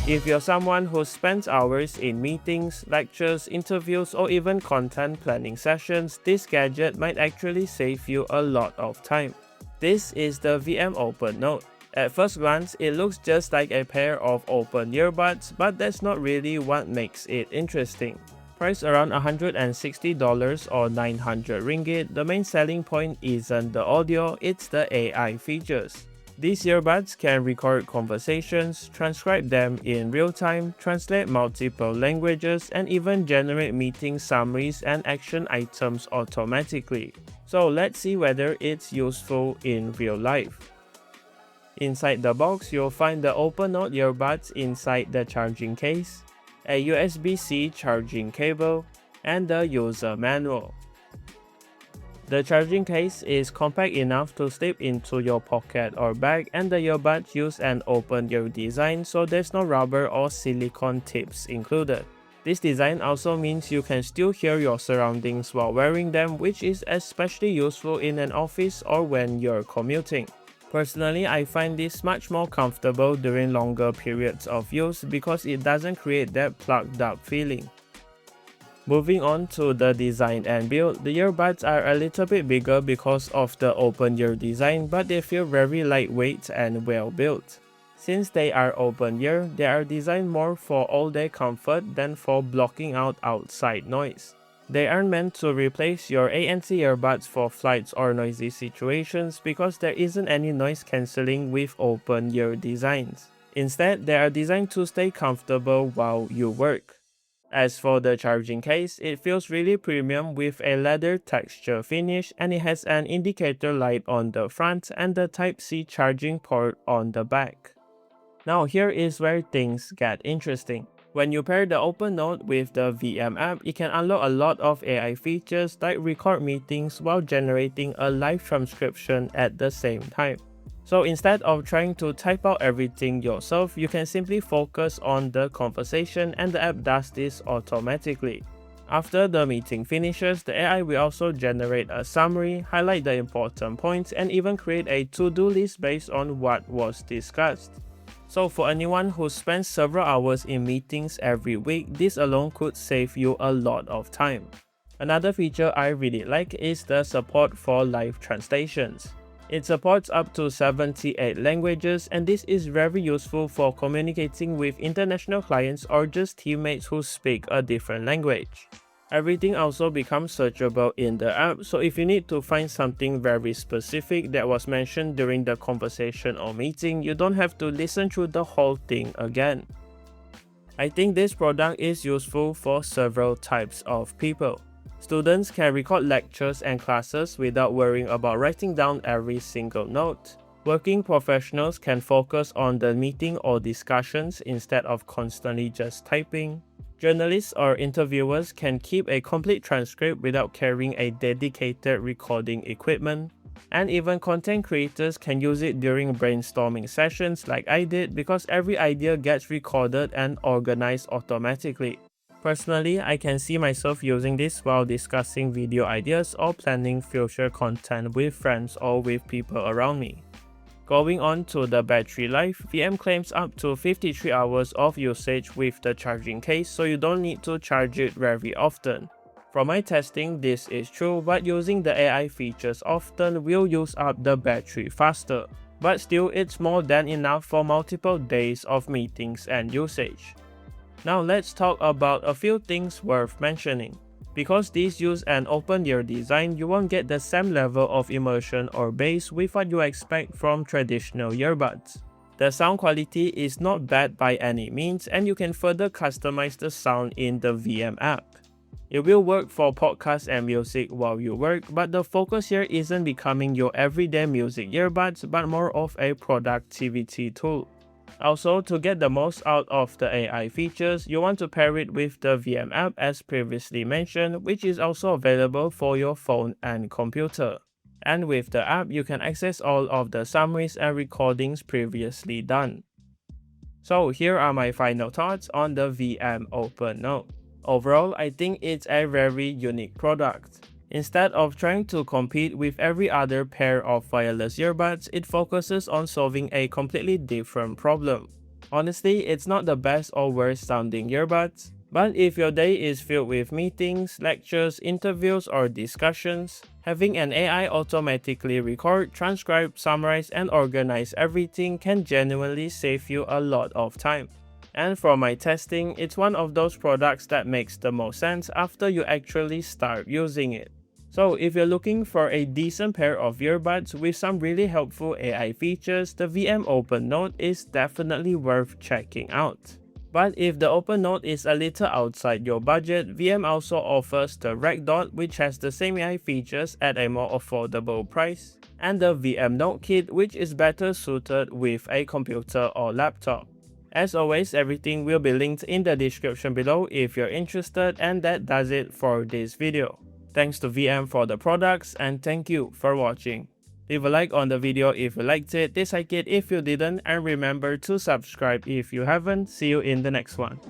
If you're someone who spends hours in meetings, lectures, interviews, or even content planning sessions, this gadget might actually save you a lot of time. This is the Viaim OpenNote. At first glance, it looks just like a pair of open earbuds, but that's not really what makes it interesting. Priced around $160 or 900 ringgit, the main selling point isn't the audio, it's the AI features. These earbuds can record conversations, transcribe them in real time, translate multiple languages, and even generate meeting summaries and action items automatically. So let's see whether it's useful in real life. Inside the box, you'll find the OpenNote earbuds inside the charging case, a USB-C charging cable, and the user manual. The charging case is compact enough to slip into your pocket or bag, and the earbuds use an open ear design, so there's no rubber or silicone tips included. This design also means you can still hear your surroundings while wearing them, which is especially useful in an office or when you're commuting. Personally, I find this much more comfortable during longer periods of use because it doesn't create that plugged up feeling. Moving on to the design and build, the earbuds are a little bit bigger because of the open ear design, but they feel very lightweight and well built. Since they are open ear, they are designed more for all-day comfort than for blocking out outside noise. They aren't meant to replace your ANC earbuds for flights or noisy situations because there isn't any noise cancelling with open ear designs. Instead, they are designed to stay comfortable while you work. As for the charging case, it feels really premium with a leather texture finish, and it has an indicator light on the front and the Type-C charging port on the back. Now here is where things get interesting. When you pair the OpenNote with the Viaim app, it can unlock a lot of AI features like record meetings while generating a live transcription at the same time. So instead of trying to type out everything yourself, you can simply focus on the conversation and the app does this automatically. After the meeting finishes, the AI will also generate a summary, highlight the important points, and even create a to-do list based on what was discussed. So for anyone who spends several hours in meetings every week, this alone could save you a lot of time. Another feature I really like is the support for live translations. It supports up to 78 languages, and this is very useful for communicating with international clients or just teammates who speak a different language. Everything also becomes searchable in the app, so if you need to find something very specific that was mentioned during the conversation or meeting, you don't have to listen through the whole thing again. I think this product is useful for several types of people. Students can record lectures and classes without worrying about writing down every single note. Working professionals can focus on the meeting or discussions instead of constantly just typing. Journalists or interviewers can keep a complete transcript without carrying a dedicated recording equipment. And even content creators can use it during brainstorming sessions like I did because every idea gets recorded and organized automatically. Personally, I can see myself using this while discussing video ideas or planning future content with friends or with people around me. Going on to the battery life, Viaim claims up to 53 hours of usage with the charging case, so you don't need to charge it very often. From my testing, this is true, but using the AI features often will use up the battery faster. But still, it's more than enough for multiple days of meetings and usage. Now let's talk about a few things worth mentioning. Because these use an open ear design, you won't get the same level of immersion or bass with what you expect from traditional earbuds. The sound quality is not bad by any means, and you can further customize the sound in the Viaim app. It will work for podcasts and music while you work, but the focus here isn't becoming your everyday music earbuds, but more of a productivity tool. Also, to get the most out of the AI features, you want to pair it with the Viaim app as previously mentioned, which is also available for your phone and computer. And with the app, you can access all of the summaries and recordings previously done. So here are my final thoughts on the Viaim OpenNote. Overall, I think it's a very unique product. Instead of trying to compete with every other pair of wireless earbuds, it focuses on solving a completely different problem. Honestly, it's not the best or worst sounding earbuds, but if your day is filled with meetings, lectures, interviews, or discussions, having an AI automatically record, transcribe, summarize, and organize everything can genuinely save you a lot of time. And for my testing, it's one of those products that makes the most sense after you actually start using it. So if you're looking for a decent pair of earbuds with some really helpful AI features, the Viaim OpenNote is definitely worth checking out. But if the OpenNote is a little outside your budget, Viaim also offers the RecDot, which has the same AI features at a more affordable price, and the Viaim NoteKit, which is better suited with a computer or laptop. As always, everything will be linked in the description below if you're interested, and that does it for this video. Thanks to Viaim for the products, and thank you for watching. Leave a like on the video if you liked it, dislike it if you didn't, and remember to subscribe if you haven't. See you in the next one.